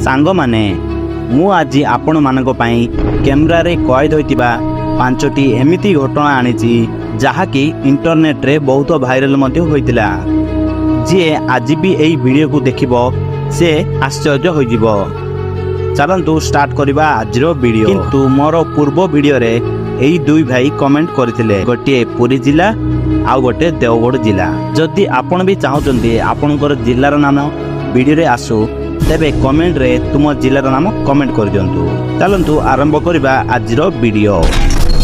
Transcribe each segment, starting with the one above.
ସାଙ୍ଗମାନେ ମୁଁ ଆଜି ଆପଣମାନଙ୍କ ପାଇଁ କ୍ୟାମେରାରେ କଏଦ ହୋଇଥିବା 5ଟି ଏମିତି ଘଟଣା ଆଣିଛି ଯାହାକି ଇଣ୍ଟରନେଟରେ ବହୁତ ଭାଇରାଲ ମଧ୍ୟ ହୋଇଥିଲା। ଯିଏ ଆଜି ବି ଏହି ଭିଡ଼ିଓକୁ ଦେଖିବ ସେ ଆଶ୍ଚର୍ଯ୍ୟ ହୋଇଯିବ। ଚାଲନ୍ତୁ ଷ୍ଟାର୍ଟ କରିବା ଆଜିର ଭିଡ଼ିଓ। କିନ୍ତୁ ମୋର ପୂର୍ବ ଭିଡ଼ିଓରେ ଏହି ଦୁଇ ଭାଇ କମେଣ୍ଟ କରିଥିଲେ, ଗୋଟିଏ ପୁରୀ ଜିଲ୍ଲା ଆଉ ଗୋଟେ ଦେଓଗଡ଼ ଜିଲ୍ଲା। ଯଦି ଆପଣ ବି ଚାହୁଁଛନ୍ତି ଆପଣଙ୍କର ଜିଲ୍ଲାର ନାମ ଭିଡ଼ିଓରେ ଆସୁ ତେବେ କମେଣ୍ଟରେ ତୁମ ଜିଲ୍ଲାର ନାମ କମେଣ୍ଟ କରିଦିଅନ୍ତୁ। ଚାଲନ୍ତୁ ଆରମ୍ଭ କରିବା ଆଜିର ଭିଡ଼ିଓ।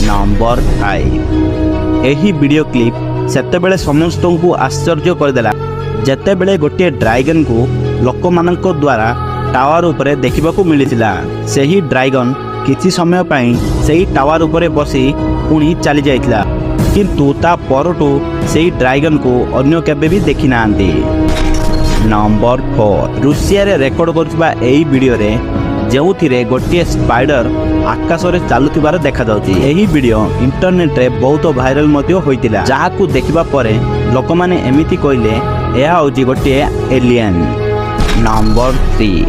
ନମ୍ବର 5। ଏହି ଭିଡ଼ିଓ କ୍ଲିପ୍ ସେତେବେଳେ ସମସ୍ତଙ୍କୁ ଆଶ୍ଚର୍ଯ୍ୟ କରିଦେଲା ଯେତେବେଳେ ଗୋଟିଏ ଡ୍ରାଗନ୍କୁ ଲୋକମାନଙ୍କ ଦ୍ୱାରା ଟାୱାର ଉପରେ ଦେଖିବାକୁ ମିଳିଥିଲା। ସେହି ଡ୍ରାଗନ୍ କିଛି ସମୟ ପାଇଁ ସେହି ଟାୱାର ଉପରେ ବସି ପୁଣି ଚାଲି ଯାଇଥିଲା, କିନ୍ତୁ ତା ପରଠୁ ସେହି ଡ୍ରାଗନ୍କୁ ଅନ୍ୟ କେବେ ବି ଦେଖି ନାହାନ୍ତି। ନମ୍ବର 4। ରୁଷିଆରେ ରେକର୍ଡ କରୁଥିବା ଏହି ଭିଡ଼ିଓରେ ଯେଉଁଥିରେ ଗୋଟିଏ ସ୍ପାଇଡର ଆକାଶରେ ଚାଲୁଥିବାର ଦେଖାଯାଉଛି। ଏହି ଭିଡ଼ିଓ ଇଣ୍ଟରନେଟରେ ବହୁତ ଭାଇରାଲ ମଧ୍ୟ ହୋଇଥିଲା, ଯାହାକୁ ଦେଖିବା ପରେ ଲୋକମାନେ ଏମିତି କହିଲେ ଏହା ହେଉଛି ଗୋଟିଏ ଏଲିଏନ୍। ନମ୍ବର 3।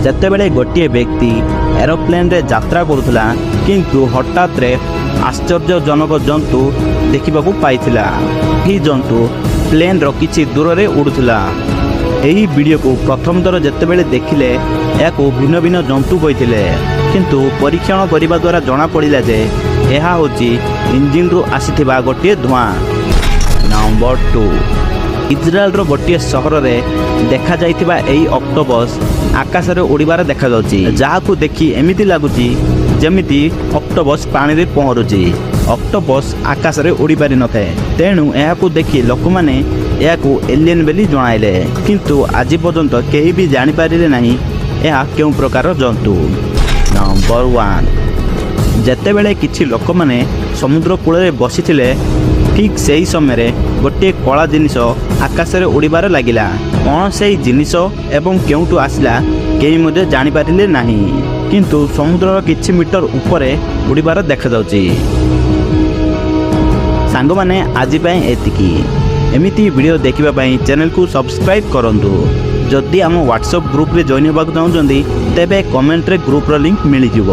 ଯେତେବେଳେ ଗୋଟିଏ ବ୍ୟକ୍ତି ଏରୋପ୍ଲେନ୍ରେ ଯାତ୍ରା କରୁଥିଲା କିନ୍ତୁ ହଠାତ୍ରେ ଆଶ୍ଚର୍ଯ୍ୟଜନକ ଜନ୍ତୁ ଦେଖିବାକୁ ପାଇଥିଲା। ଏହି ଜନ୍ତୁ ପ୍ଲେନ୍ର କିଛି ଦୂରରେ ଉଡ଼ୁଥିଲା। ଏହି ଭିଡ଼ିଓକୁ ପ୍ରଥମ ଥର ଯେତେବେଳେ ଦେଖିଲେ ଏହାକୁ ଭିନ୍ନ ଭିନ୍ନ ଜନ୍ତୁ କହିଥିଲେ, କିନ୍ତୁ ପରୀକ୍ଷଣ କରିବା ଦ୍ୱାରା ଜଣାପଡ଼ିଲା ଯେ ଏହା ହେଉଛି ଇଞ୍ଜିନ୍ରୁ ଆସିଥିବା ଗୋଟିଏ ଧୂଆଁ। ନମ୍ବର 2। ଇସ୍ରାଏଲର ଗୋଟିଏ ସହରରେ ଦେଖାଯାଇଥିବା ଏହି ଅକ୍ଟୋପସ୍ ଆକାଶରେ ଉଡ଼ିବାର ଦେଖାଯାଉଛି, ଯାହାକୁ ଦେଖି ଏମିତି ଲାଗୁଛି ଯେମିତି ଅକ୍ଟୋପସ୍ ପାଣିରେ ପହଁରୁଛି। ଅକ୍ଟୋପସ୍ ଆକାଶରେ ଉଡ଼ି ପାରିନଥାଏ, ତେଣୁ ଏହାକୁ ଦେଖି ଲୋକମାନେ ଏହାକୁ ଏଲିଏନ୍ ବୋଲି ଜଣାଇଲେ, କିନ୍ତୁ ଆଜି ପର୍ଯ୍ୟନ୍ତ କେହି ବି ଜାଣିପାରିଲେ ନାହିଁ ଏହା କେଉଁ ପ୍ରକାର ଜନ୍ତୁ। ନମ୍ବର 1। ଯେତେବେଳେ କିଛି ଲୋକମାନେ ସମୁଦ୍ର କୂଳରେ ବସିଥିଲେ ଠିକ୍ ସେହି ସମୟରେ ଗୋଟିଏ କଳା ଜିନିଷ ଆକାଶରେ ଉଡ଼ିବାରେ ଲାଗିଲା। କ'ଣ ସେହି ଜିନିଷ ଏବଂ କେଉଁଠୁ ଆସିଲା କେହି ମଧ୍ୟ ଜାଣିପାରିଲେ ନାହିଁ, କିନ୍ତୁ ସମୁଦ୍ରର କିଛି ମିଟର ଉପରେ ଉଡ଼ିବାର ଦେଖାଯାଉଛି। ସାଙ୍ଗମାନେ ଆଜି ପାଇଁ ଏତିକି। ଏମିତି ଭିଡ଼ିଓ ଦେଖିବା ପାଇଁ ଚ୍ୟାନେଲକୁ ସବସ୍କ୍ରାଇବ୍ କରନ୍ତୁ। ଯଦି ଆମ ହ୍ୱାଟ୍ସଆପ୍ ଗ୍ରୁପରେ ଜଏନ୍ ହେବାକୁ ଚାହୁଁଛନ୍ତି ତେବେ କମେଣ୍ଟରେ ଗ୍ରୁପର ଲିଙ୍କ୍ ମିଳିଯିବ।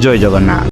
ଜୟ ଜଗନ୍ନାଥ।